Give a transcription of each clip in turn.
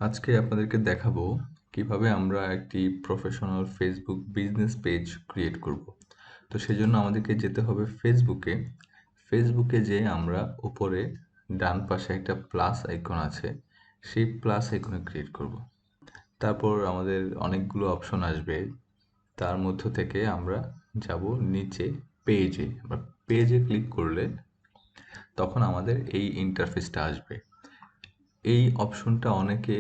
আজকে আপনাদেরকে দেখাবো কিভাবে আমরা একটি professional Facebook business page create করব। তো সেজন্য আমাদেরকে যেতে হবে ফেসবুকে। ফেসবুকে যেয়ে আমরা উপরে ডান পাশে একটা প্লাস আইকন আছে, সেই প্লাস আইকনে ক্লিক করব। তারপর আমাদের অনেকগুলো অপশন আসবে, তার মধ্য থেকে আমরা যাব নিচে পেজে। আমরা পেজে ক্লিক করলে তখন আমাদের এই ইন্টারফেসটা আসবে। এই অপশনটা অনেকে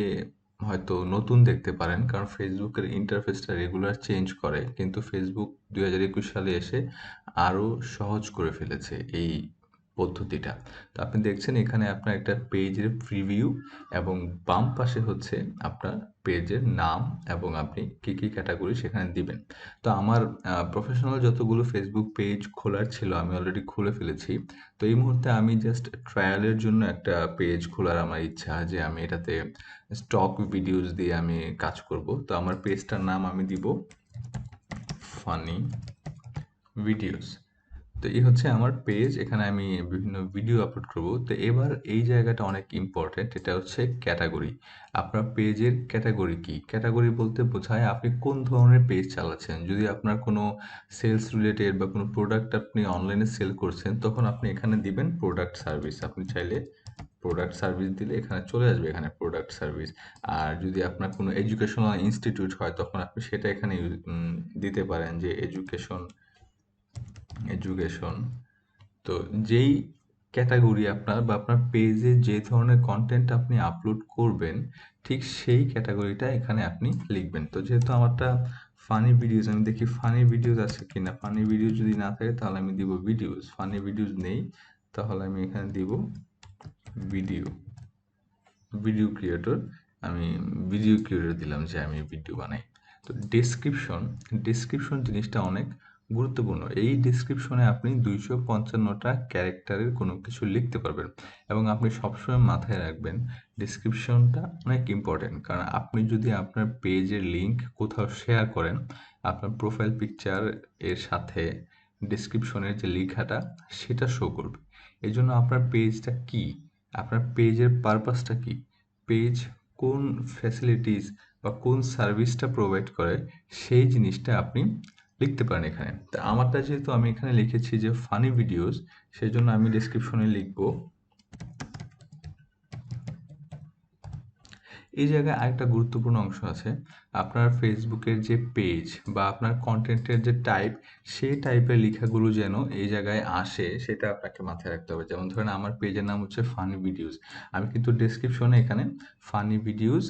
হয়তো নতুন দেখতে পারেন, কারণ ফেসবুকের ইন্টারফেসটা রেগুলার চেঞ্জ করে, কিন্তু ফেসবুক 2021 সালে এসে আরও সহজ করে ফেলেছে এই পদ্ধতিটা। তো আপনি দেখছেন এখানে আপনার একটা পেজের প্রিভিউ এবং বাম পাশে হচ্ছে আপনার পেজের নাম এবং আপনি কী কী ক্যাটাগরি সেখানে দিবেন। তো আমার প্রফেশনাল যতগুলো ফেসবুক পেজ খোলার ছিল আমি অলরেডি খুলে ফেলেছি। তো এই মুহূর্তে আমি জাস্ট ট্রায়ালের জন্য একটা পেজ খোলার আমার ইচ্ছা, যে আমি এটাতে স্টক ভিডিওস দিয়ে আমি কাজ করব। তো আমার পেজটার নাম আমি দিব ফানি ভিডিওস। তো এই হচ্ছে আমার পেজ, এখানে আমি বিভিন্ন ভিডিও আপলোড করব। তো এবার এই জায়গাটা অনেক ইম্পর্টেন্ট, এটা হচ্ছে ক্যাটাগরি। আপনার পেজের ক্যাটাগরি কি? ক্যাটাগরি বলতে বোঝায় আপনি কোন ধরনের পেজ চালাচ্ছেন। যদি আপনার কোনো সেলস রিলেটেড বা কোনো প্রোডাক্ট আপনি অনলাইনে সেল করছেন, তখন আপনি এখানে দিবেন প্রোডাক্ট সার্ভিস। আপনি চাইলে প্রোডাক্ট সার্ভিস দিলে এখানে চলে আসবে, এখানে প্রোডাক্ট সার্ভিস। আর যদি আপনার কোনো এডুকেশনাল ইনস্টিটিউট হয়, তখন আপনি সেটা এখানে দিতে পারেন যে এডুকেশন। তো যেই ক্যাটাগরি আপনার বা আপনার পেজে যে ধরনের কন্টেন্ট আপনি আপলোড করবেন, ঠিক সেই ক্যাটাগরিটা এখানে আপনি লিখবেন। তো যেহেতু আমারটা ফানি ভিডিওস, আমি দেখি ফানি ভিডিওস আছে কিনা। ফানি ভিডিও যদি না থাকে তাহলে আমি দিব ভিডিওস। ফানি ভিডিওস নেই, তাহলে আমি এখানে দিব ভিডিও ভিডিও ক্রিয়েটর। আমি ভিডিও ক্রিয়েটর দিলাম যে আমি ভিডিও বানাই। তো ডেসক্রিপশন জিনিসটা অনেক গুরুত্বপূর্ণ। এই ডেসক্রিপশনে আপনি 255টা ক্যারেক্টারের কোনো কিছু লিখতে পারবেন, এবং আপনি সবসময় মাথায় রাখবেন ডেসক্রিপশনটা অনেক ইম্পর্টেন্ট। কারণ আপনি যদি আপনার পেজের লিঙ্ক কোথাও শেয়ার করেন, আপনার প্রোফাইল পিকচার এর সাথে ডেসক্রিপশনের যে লেখাটা সেটা শো করবে। এই জন্য আপনার পেজটা কি, আপনার পেজের পারপাসটা কি, পেজ কোন ফ্যাসিলিটিস বা কোন সার্ভিসটা প্রোভাইড করে, সেই জিনিসটা আপনি লিখতে পারেন এখানে। তা আমারটা যেহেতু আমি এখানে লিখেছি যে ফানি ভিডিওস, সেই জন্য আমি ডেসক্রিপশনে লিখব। এই জায়গায় আরেকটা গুরুত্বপূর্ণ অংশ আছে। আপনার ফেসবুকের যে পেজ বা আপনার কন্টেন্টের যে টাইপ, সেই টাইপের লেখাগুলো যেন এই জায়গায় আসে, সেটা আপনাকে মাথায় রাখতে হবে। যেমন ধরেন আমার পেজের নাম হচ্ছে ফানি ভিডিওস, আমি কিন্তু ডেসক্রিপশনে এখানে ফানি ভিডিওস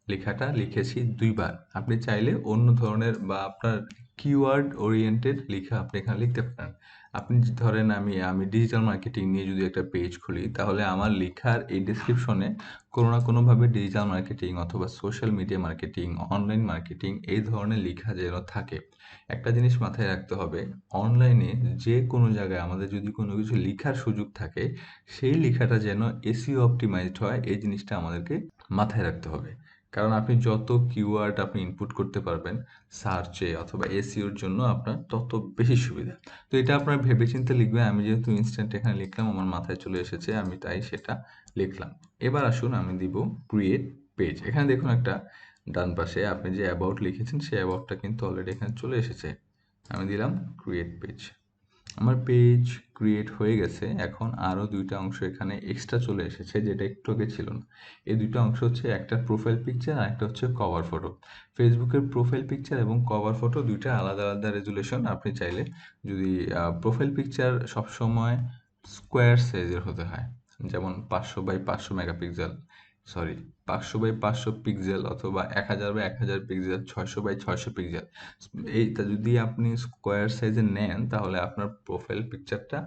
লেখাটা লিখেছি 2 বার। আপনি চাইলে অন্য ধরনের বা আপনার কিওয়ার্ড ওরিয়েন্টেড লেখা আপনি এখানে লিখতে পারেন। আপনি ধরেন আমি ডিজিটাল মার্কেটিং নিয়ে যদি একটা পেজ খুলি, তাহলে আমার লেখার এই ডেসক্রিপশনে কোনো না কোনোভাবে ডিজিটাল মার্কেটিং অথবা social media marketing, online marketing এই ধরনের লেখা যেন থাকে। একটা জিনিস মাথায় রাখতে হবে, অনলাইনে যে কোনো জায়গায় আমাদের যদি কোনো কিছু লেখার সুযোগ থাকে, সেই লেখাটা যেন এসইও অপটিমাইজড হয়, এই জিনিসটা আমাদেরকে মাথায় রাখতে হবে। কারণ আপনি যত কিওয়ার্ড আপনি ইনপুট করতে পারবেন সার্চে অথবা এসইওর জন্য, আপনার তত বেশি সুবিধা। তো এটা আপনার ভেবেচিন্তে লিখবেন। আমি যেহেতু ইনস্ট্যান্ট এখানে লিখলাম, আমার মাথায় চলে এসেছে, আমি তাই সেটা লিখলাম। এবার আসুন আমি দিব ক্রিয়েট পেজ। এখানে দেখুন একটা ডান পাশে আপনি যে অ্যাবাউট লিখেছেন, সেই অ্যাবাউটটা কিন্তু অলরেডি এখানে চলে এসেছে। আমি দিলাম ক্রিয়েট পেজ। আমার পেজ ক্রিয়েট হয়ে গেছে। এখন আরও 2টা অংশ এখানে এক্সট্রা চলে এসেছে, যেটা একটু আগে ছিল না। এই 2টা অংশ হচ্ছে, একটা প্রোফাইল পিকচার আর একটা হচ্ছে কভার ফটো। ফেসবুকের প্রোফাইল পিকচার এবং কভার ফটো 2টা আলাদা আলাদা রেজুলেশন। আপনি চাইলে যদি প্রোফাইল পিকচার সবসময় স্কোয়ার সাইজের হতে হয়, যেমন 500 by 500 megapixel, sorry 500 by 500 pixel, অথবা 1000 বাই 1000 পিক্সেল, 600 বাই 600 পিক্সেল। এইটা যদি আপনি স্কোয়ার সাইজের নেন, তাহলে আপনার প্রোফাইল পিকচারটা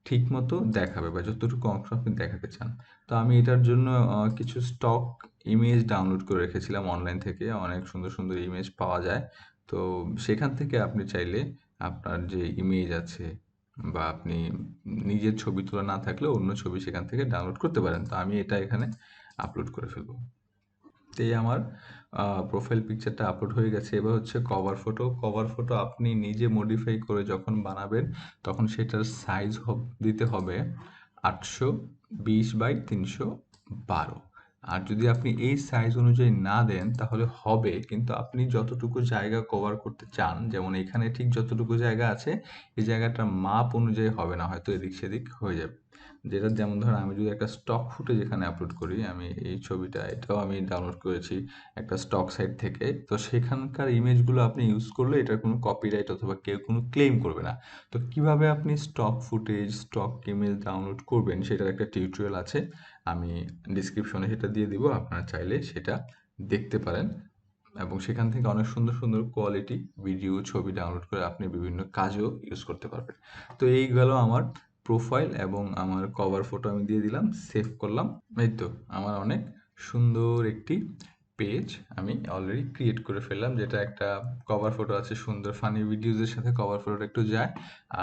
ঠিক মতো দেখাবে বা যতটুকু অংশ আপনি দেখাতে চান। তো আমি এটার জন্য কিছু স্টক ইমেজ ডাউনলোড করে রেখেছিলাম অনলাইন থেকে। অনেক সুন্দর সুন্দর ইমেজ পাওয়া যায়। তো সেখান থেকে আপনি চাইলে আপনার যে ইমেজ আছে বা আপনি নিজের ছবি তোলা না থাকলেও অন্য ছবি সেখান থেকে ডাউনলোড করতে পারেন। তো আমি এটা এখানে আপলোড করে ফেলবো। তো এই আমার প্রোফাইল পিকচারটা আপলোড হয়ে গেছে। এবার হচ্ছে কভার ফটো। কভার ফটো আপনি নিজে মডিফাই করে যখন বানাবেন, তখন সেটার সাইজ দিতে হবে 820 বাই 312। আর যদি আপনি এই সাইজ অনুযায়ী না দেন তাহলে হবে, কিন্তু আপনি যতটুকু জায়গা কভার করতে চান, যেমন এখানে ঠিক যতটুকু জায়গা আছে এই জায়গাটার মাপ অনুযায়ী হবে না, হয়তো এদিক সেদিক হয়ে যাবে। যেটা যেমন ধরেন আমি যদি একটা স্টক ফুটেজ এখানে আপলোড করি, আমি এই ছবিটা এটাও আমি ডাউনলোড করেছি একটা স্টক সাইট থেকে, তো সেখানকার ইমেজগুলো আপনি ইউজ করলে এটার কোনো কপিরাইট অথবা কেউ কোনো ক্লেম করবে না। তো কিভাবে আপনি stock footage, stock image download করবেন সেটার একটা টিউটোরিয়াল আছে, আমি ডিসক্রিপশনে সেটা দিয়ে দিব, আপনারা চাইলে সেটা দেখতে পারেন এবং সেখান থেকে অনেক সুন্দর সুন্দর কোয়ালিটি ভিডিও, ছবি ডাউনলোড করে আপনি বিভিন্ন কাজেও ইউজ করতে পারবেন। তো এই গেল আমার প্রোফাইল এবং আমার কভার ফটো আমি দিয়ে দিলাম, সেভ করলাম। এই তো আমার অনেক সুন্দর একটি পেজ আমি অলরেডি ক্রিয়েট করে ফেললাম, যেটা একটা কভার ফটো আছে সুন্দর, ফানি ভিডিওজের সাথে কভার ফটোটা একটু যায়,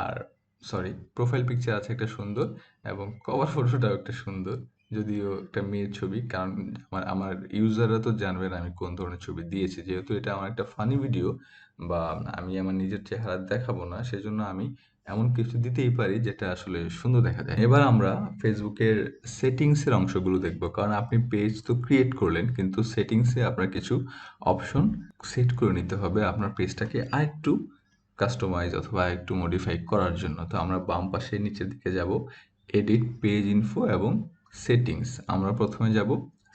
আর সরি প্রোফাইল পিকচার আছে একটা সুন্দর এবং কভার ফটোটাও একটা সুন্দর, যদিও একটা মেয়ের ছবি, কারণ আমার আমার ইউজাররা তো জানবে না আমি কোন ধরনের ছবি দিয়েছি, যেহেতু এটা আমার একটা ফানি ভিডিও বা আমি আমার নিজের চেহারা দেখাবো না, সেজন্য আমি এমন কিছু দিতেই পারি যেটা আসলে সুন্দর দেখা যায়। এবার আমরা ফেসবুকের সেটিংসের অংশগুলো দেখব, কারণ আপনি পেজ তো ক্রিয়েট করলেন কিন্তু সেটিংসে আপনার কিছু অপশন সেট করে নিতে হবে আপনার পেজটাকে আরেকটু কাস্টমাইজ অথবা একটু মডিফাই করার জন্য। তো আমরা বাম পাশে নিচের দিকে যাব, এডিট পেজ ইনফো এবং সেটিংস। আমরা প্রথমে যাব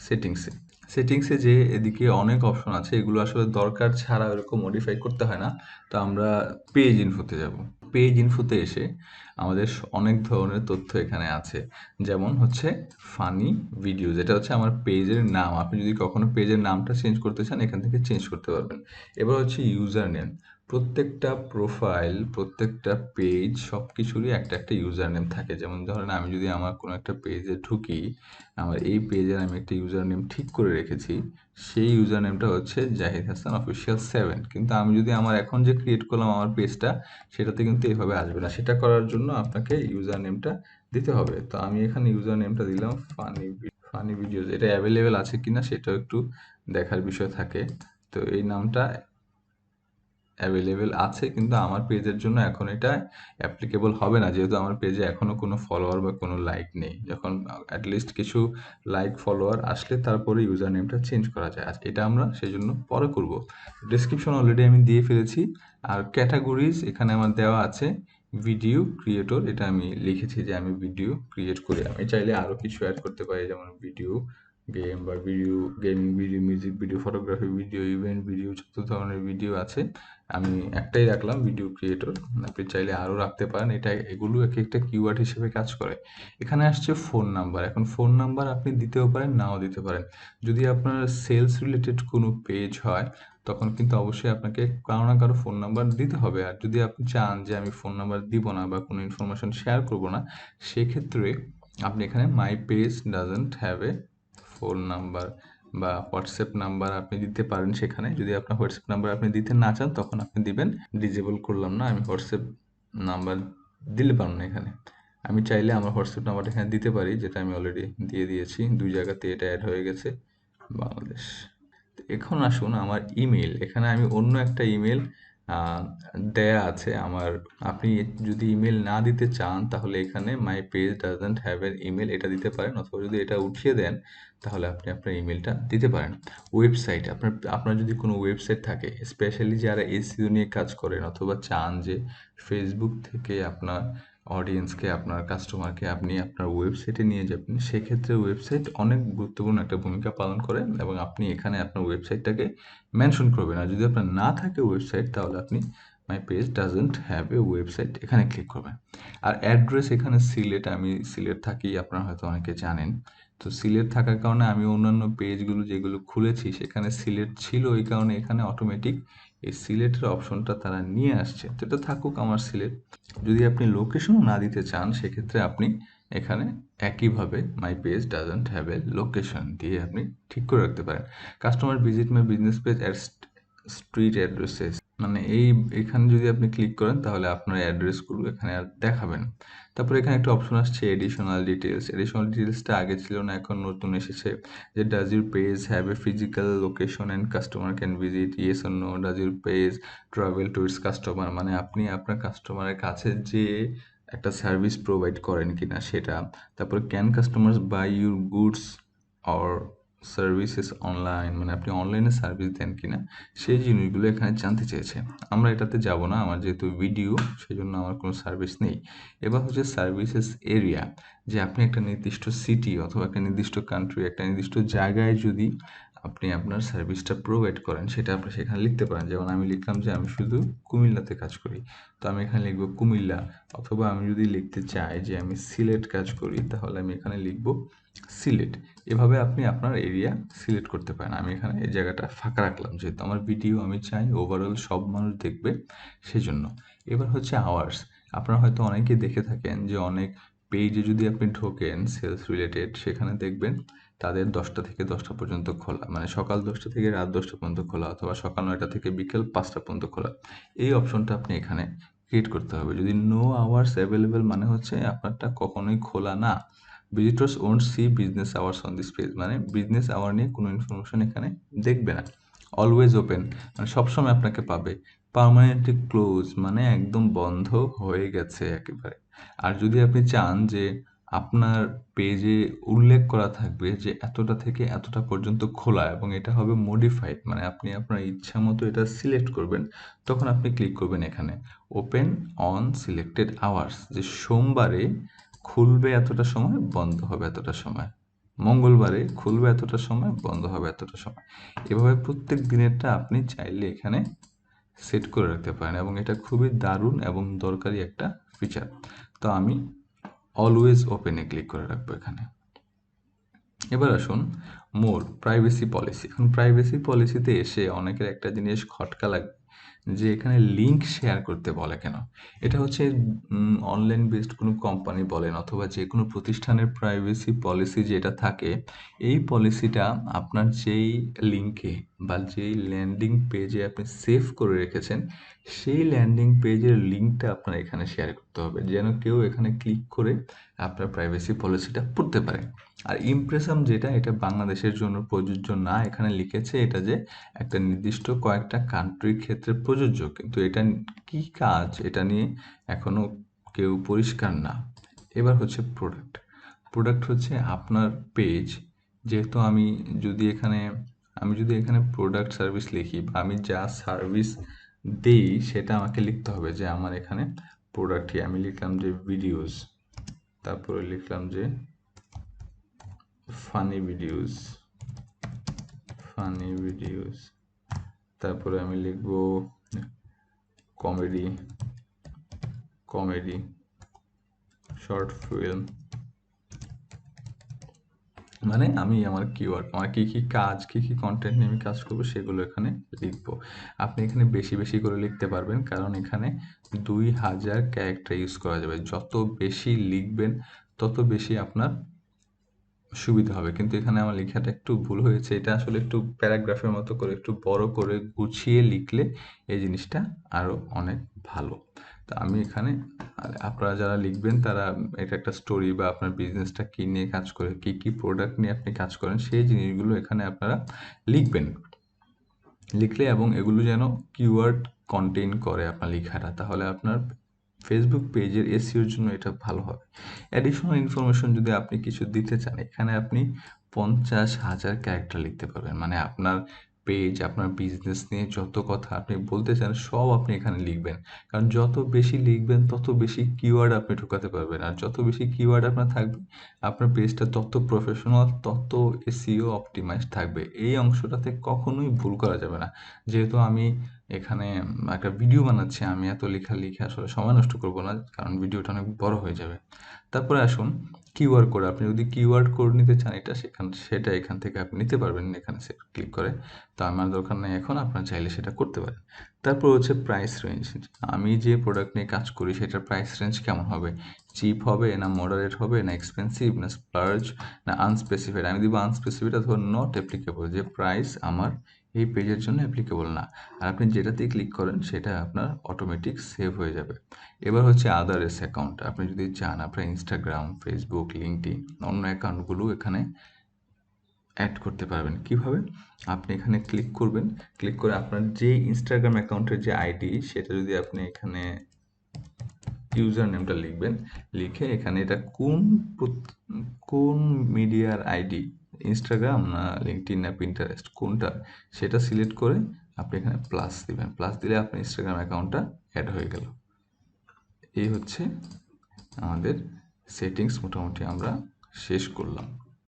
সেটিংসে। সেটিংসে যে এদিকে অনেক অপশন আছে, এগুলো আসলে দরকার ছাড়া এরকম মডিফাই করতে হয় না। তো আমরা পেজ ইনফোতে যাব। পেজ ইনফোতে এসে আমাদের অনেক ধরনের তথ্য এখানে আছে, যেমন হচ্ছে ফানি ভিডিও, যেটা হচ্ছে আমার পেজের নাম। আপনি যদি কখনো পেজের নামটা চেঞ্জ করতে চান এখান থেকে চেঞ্জ করতে পারবেন। এবার হচ্ছে ইউজার নেম। প্রত্যেকটা প্রোফাইল, প্রত্যেকটা পেজ সব কিছুরই একটা একটা ইউজার নেম থাকে। যেমন ধরেন আমি যদি আমার কোনো একটা পেজে ঢুকি, আমার এই পেজের আমি একটা ইউজার নেম ঠিক করে রেখেছি, সেই ইউজার নেমটা হচ্ছে জাহিদ হাসান অফিসিয়াল 7। কিন্তু আমি যদি আমার এখন যে ক্রিয়েট করলাম আমার পেজটা, সেটাতে কিন্তু এভাবে আসবে না। সেটা করার জন্য আপনাকে ইউজার নেমটা দিতে হবে। তো আমি এখানে ইউজার নেমটা দিলাম ফানি ভিডিওস। এটা অ্যাভেলেবেল আছে কিনা সেটাও একটু দেখার বিষয় থাকে। তো এই নামটা অ্যাভেলেবেল আছে, কিন্তু আমার পেজের জন্য এখন এটা অ্যাপ্লিকেবল হবে না, যেহেতু আমার পেজে এখনো কোনো ফলোয়ার বা কোনো লাইক নেই। যখন অ্যাটলিস্ট কিছু লাইক ফলোয়ার আসলে তারপরে ইউজার নেমটা চেঞ্জ করা যায়, আর এটা আমরা সেই জন্য পরে করব। ডেসক্রিপশন অলরেডি আমি দিয়ে ফেলেছি। আর ক্যাটাগরিজ এখানে আমার দেওয়া আছে ভিডিও ক্রিয়েটর, এটা আমি লিখেছি যে আমি ভিডিও ক্রিয়েট করি। আমি চাইলে আরও কিছু অ্যাড করতে পারি, যেমন ভিডিও গেম বা video gaming video, music video, photography video, event video, যত ধরনের ভিডিও আছে আমি একটাই রাখলাম ভিডিও ক্রিয়েটর। আপনি চাইলে আরও রাখতে পারেন, এটা এগুলো এক একটা কিওয়ার্ড হিসেবে কাজ করে। এখানে আসছে ফোন নাম্বার। এখন ফোন নাম্বার আপনি দিতেও পারেন, নাও দিতে পারেন। যদি আপনার সেলস রিলেটেড কোনো পেজ হয় তখন কিন্তু অবশ্যই আপনাকে কারো না কারো ফোন নাম্বার দিতে হবে। আর যদি আপনি চান যে আমি ফোন নাম্বার দিব না বা কোনো ইনফরমেশন শেয়ার করব না, সেক্ষেত্রে আপনি এখানে my page doesn't have a phone number বা হোয়াটসঅ্যাপ নাম্বার আপনি দিতে পারেন সেখানে। যদি আপনার হোয়াটসঅ্যাপ নাম্বার আপনি দিতে না চান তখন আপনি দিবেন ডিজেবল করলাম না, আমি হোয়াটসঅ্যাপ নাম্বার দিলে পারব না এখানে। আমি চাইলে আমার হোয়াটসঅ্যাপ নাম্বারটা এখানে দিতে পারি, যেটা আমি অলরেডি দিয়ে দিয়েছি। ২ জায়গাতে এটা এড হয়ে গেছে, বাংলাদেশ। এখন আসুন আমার ইমেইল। এখানে আমি অন্য একটা ইমেইল দেয়া আছে আমার। আপনি যদি ইমেইল না দিতে চান তাহলে এখানে my page doesn't have an email এটা দিতে পারেন, অথবা যদি এটা উঠিয়ে দেন তাহলে আপনি আপনার ইমেইলটা দিতে পারেন। ওয়েবসাইট, আপনার যদি কোনো ওয়েবসাইট থাকে, স্পেশালি যারা এসইও নিয়ে কাজ করেন অথবা চান যে ফেসবুক থেকে আপনার অডিয়েন্সকে, আপনার কাস্টমারকে আপনি আপনার ওয়েবসাইটে নিয়ে যাবেন, সেক্ষেত্রে ওয়েবসাইট অনেক গুরুত্বপূর্ণ একটা ভূমিকা পালন করে এবং আপনি এখানে আপনার ওয়েবসাইটটাকে মেনশন করবেন। আর যদি আপনার না থাকে ওয়েবসাইট তাহলে আপনি my page doesn't have a website এখানে ক্লিক করবেন। আর অ্যাড্রেস এখানে সিলেট, আমি সিলেট থাকি, আপনারা হয়তো অনেকে জানেন। তো সিলেট থাকার কারণে আমি অন্যান্য পেজগুলো যেগুলো খুলেছি সেখানে সিলেট ছিল, এই কারণে এখানে অটোমেটিক এই সিলেটের অপশনটা তারা নিয়ে আসছে। তো এটা থাকুক আমার সিলেট। যদি আপনি লোকেশনও না দিতে চান সেক্ষেত্রে আপনি এখানে একইভাবে my page doesn't have a location দিয়ে আপনি ঠিক করে রাখতে পারেন। Customer visit my business page at street addresses, মানে এখানে যদি আপনি ক্লিক করেন তাহলে আপনার অ্যাড্রেসগুলো এখানে আর দেখাবেন। তারপরে এখানে একটা অপশন আসছে এডিশনাল ডিটেলস। এডিশনাল ডিটেলসটা আগে ছিল না, এখন নতুন এসেছে, যে does your page have a physical location and customer can visit, yes or no, does your page travel to its customer, মানে আপনি আপনার কাস্টমারের কাছে যে একটা সার্ভিস প্রোভাইড করেন কিনা সেটা। তারপরে can customers buy your goods or services online, মানে আপনি অনলাইনে সার্ভিস দেন কিনা সেই জিনিসগুলো এখানে জানতে চেয়েছে। আমরা এটাতে যাব না, আমার যেহেতু ভিডিও সেজন্য আমার কোনো সার্ভিস নেই। এবার হচ্ছে সার্ভিসেস এরিয়া, যে আপনি একটা নির্দিষ্ট সিটি অথবা একটা নির্দিষ্ট কান্ট্রি, একটা নির্দিষ্ট জায়গায় যদি আপনি আপনার সার্ভিসটা প্রোভাইড করেন সেটা আপনি সেখানে লিখতে পারেন। যেমন আমি লিখলাম যে আমি শুধু কুমিল্লাতে কাজ করি, তো আমি এখানে লিখব কুমিল্লা। অথবা আমি যদি লিখতে চাই যে আমি সিলেট কাজ করি, তাহলে আমি এখানে লিখব সিলেট। এভাবে আপনি আপনার এরিয়া সিলেক্ট করতে পারেন। আমি এখানে এই জায়গাটা ফাঁকা রাখলাম, যেহেতু আমার ভিডিও আমি চাই ওভারঅল সব মানুষ দেখবে সেজন্য। এবার হচ্ছে আওয়ার্স। আপনারা হয়তো অনেকেই দেখে থাকেন যে অনেক পেজে যদি আপনি ঢোকেন সেলস রিলেটেড, সেখানে দেখবেন তাদের 10টা থেকে 10টা পর্যন্ত খোলা, মানে সকাল 10টা থেকে রাত 10টা পর্যন্ত খোলা, অথবা সকাল 9টা থেকে বিকেল 5টা পর্যন্ত খোলা। এই অপশনটা আপনি এখানে ক্রিয়েট করতে হবে। যদি নো আওয়ার্স অ্যাভেলেবেল মানে হচ্ছে আপনারটা কখনোই খোলা না। Visitors won't see business hours on this page, মানে বিজনেস আওয়ার নিয়ে কোনো ইনফরমেশন এখানে দেখবে না। অলওয়েজ ওপেন, মানে সবসময় আপনাকে পাবে। পার্মানেন্টলি ক্লোজ, মানে একদম বন্ধ হয়ে গেছে একেবারে। আর যদি আপনি চান যে আপনার পেজে উল্লেখ করা থাকবে যে এতটা থেকে এতটা পর্যন্ত খোলা, এবং এটা হবে মডিফাইড, মানে আপনি আপনার ইচ্ছা মতো এটা সিলেক্ট করবেন, তখন আপনি ক্লিক করবেন এখানে ওপেন অন সিলেক্টেড আওয়ার্স, যে সোমবারে খুলবে এতটা সময়, বন্ধ হবে এতটা সময়, মঙ্গলবারে খুলবে এতটা সময়, বন্ধ হবে এতটা সময়। এভাবে প্রত্যেক দিনেরটা আপনি চাইলে এখানে সেট করে রাখতে পারেন, এবং এটা খুবই দারুণ এবং দরকারি একটা ফিচার। তো আমি অলওয়েজ ওপেনে ক্লিক করে রাখবো এখানে। এবার আসুন মোর প্রাইভেসি পলিসি। এখন প্রাইভেসি পলিসিতে এসে অনেকের একটা জিনিস খটকা লাগবে, যে এখানে লিঙ্ক শেয়ার করতে বলে কেন। এটা হচ্ছে অনলাইন বেসড কোনো কোম্পানি বলেন অথবা যে কোনো প্রতিষ্ঠানের প্রাইভেসি পলিসি যেটা থাকে, এই পলিসিটা আপনার যেই লিঙ্কে বা যেই ল্যান্ডিং পেজে আপনি সেভ করে রেখেছেন, সেই ল্যান্ডিং পেজের লিঙ্কটা আপনার এখানে শেয়ার করতে হবে, যেন কেউ এখানে ক্লিক করে আপনার প্রাইভেসি পলিসিটা পড়তে পারে। আর ইমপ্রেশন যেটা, এটা বাংলাদেশের জন্য প্রযোজ্য না। এখানে লিখেছে এটা যে একটা নির্দিষ্ট কয়েকটা কান্ট্রির ক্ষেত্রে প্রযোজ্য, কিন্তু এটা কি কাজ এটা নিয়ে এখনো কেউ পরিষ্কার না। এবার হচ্ছে প্রোডাক্ট। প্রোডাক্ট হচ্ছে আপনার পেজ, যেহেতু আমি যদি এখানে প্রোডাক্ট সার্ভিস লিখি, বা আমি যা সার্ভিস দেই সেটা আমাকে লিখতে হবে, যে আমার এখানে প্রোডাক্টই আমি লিখলাম যে ভিডিওস, তারপরে লিখলাম যে ফানি ভিডিওস, ফানি ভিডিওস, তারপরে আমি লিখব কমেডি, কমেডি শর্ট ফিল্ম, মানে আমি আমার কিওয়ার্ড, আমার কী কী কাজ, কী কী কন্টেন্ট নিয়ে আমি কাজ করবো সেগুলো এখানে লিখবো। আপনি এখানে বেশি বেশি করে লিখতে পারবেন, কারণ এখানে 2000 ক্যারেক্টার ইউজ করা যাবে। যত বেশি লিখবেন তত বেশি আপনার সুবিধা হবে। কিন্তু এখানে আমার লেখাটা একটু ভুল হয়েছে, এটা আসলে একটু প্যারাগ্রাফের মতো করে একটু বড় করে গুছিয়ে লিখলে এই জিনিসটা আরও অনেক ভালো। তো আমি এখানে, আর আপনারা যারা লিখবেন তারা এটা একটা স্টোরি বা আপনার বিজনেসটা কী নিয়ে কাজ করে, কী কী প্রোডাক্ট নিয়ে আপনি কাজ করেন সেই জিনিসগুলো এখানে আপনারা লিখবেন। লিখলে এবং এগুলো যেন কিওয়ার্ড কন্টেইন করে আপনার লেখাটা, তাহলে আপনার ফেসবুক পেজের এসইওর জন্য এটা ভালো হবে। অ্যাডিশনাল ইনফরমেশন যদি আপনি কিছু দিতে চান, এখানে আপনি 50,000 ক্যারেক্টার লিখতে পারবেন, মানে আপনার পেজ, আপনার বিজনেস নিয়ে যত কথা আপনি বলতে চান সব আপনি এখানে লিখবেন। কারণ যত বেশি লিখবেন তত বেশি কিওয়ার্ড আপনি ঢোকাতে পারবেন, আর যত বেশি কিওয়ার্ড আপনার থাকবে আপনার পেজটা তত প্রফেশনাল, তত এসইও অপটিমাইজ থাকবে। এই অংশটাতে কখনোই ভুল করা যাবে না। যেহেতু আমি এখানে একটা ভিডিও বানাচ্ছি, আমি এত লেখা লিখে আসলে সময় নষ্ট করব না, কারণ ভিডিওটা অনেক বড় হয়ে যাবে। তারপরে আসুন কিউআর কোড। আপনি যদি কিউআর কোড নিতে চান সেটা এখান থেকে আপনি নিতে পারবেন এখানে ক্লিক করে। তো আমার দরকার নেই এখন, আপনার চাইলে সেটা করতে পারেন। তারপর হচ্ছে প্রাইস রেঞ্জ। আমি যে প্রোডাক্ট নিয়ে কাজ করি সেটার প্রাইস রেঞ্জ কেমন হবে, চিপ হবে না মডারেট হবে না এক্সপেন্সিভ না স্প্লার্জ না আনস্পেসিফাইড। আমি দিব আনস্পেসিফাইড অথবা নট অ্যাপ্লিকেবল, যে প্রাইস আমার এই পেজের জন্য অ্যাপ্লিকেবল না। আর আপনি যেটাতেই ক্লিক করেন সেটা আপনার অটোমেটিক সেভ হয়ে যাবে। এবার হচ্ছে আদারস অ্যাকাউন্ট। আপনি যদি চান আপনার ইনস্টাগ্রাম, ফেসবুক, লিঙ্কডইন অন্য অ্যাকাউন্টগুলো এখানে অ্যাড করতে পারবেন। কিভাবে? আপনি এখানে ক্লিক করবেন, ক্লিক করে আপনার যে ইনস্টাগ্রাম অ্যাকাউন্টের যে আইডি সেটা যদি আপনি এখানে ইউজার নেমটা লিখবেন, লিখে এখানে এটা কোন মিডিয়ার আইডি ইনস্টাগ্রাম না লিঙ্কডইন না পিন্টারেস্ট কোনটা সেটা সিলেক্ট করে আপনি এখানে প্লাস দিবেন। প্লাস দিলে আপনার ইনস্টাগ্রাম অ্যাকাউন্টটা অ্যাড হয়ে গেল। এই হচ্ছে আমাদের সেটিংস মোটামুটি আমরা শেষ করলাম।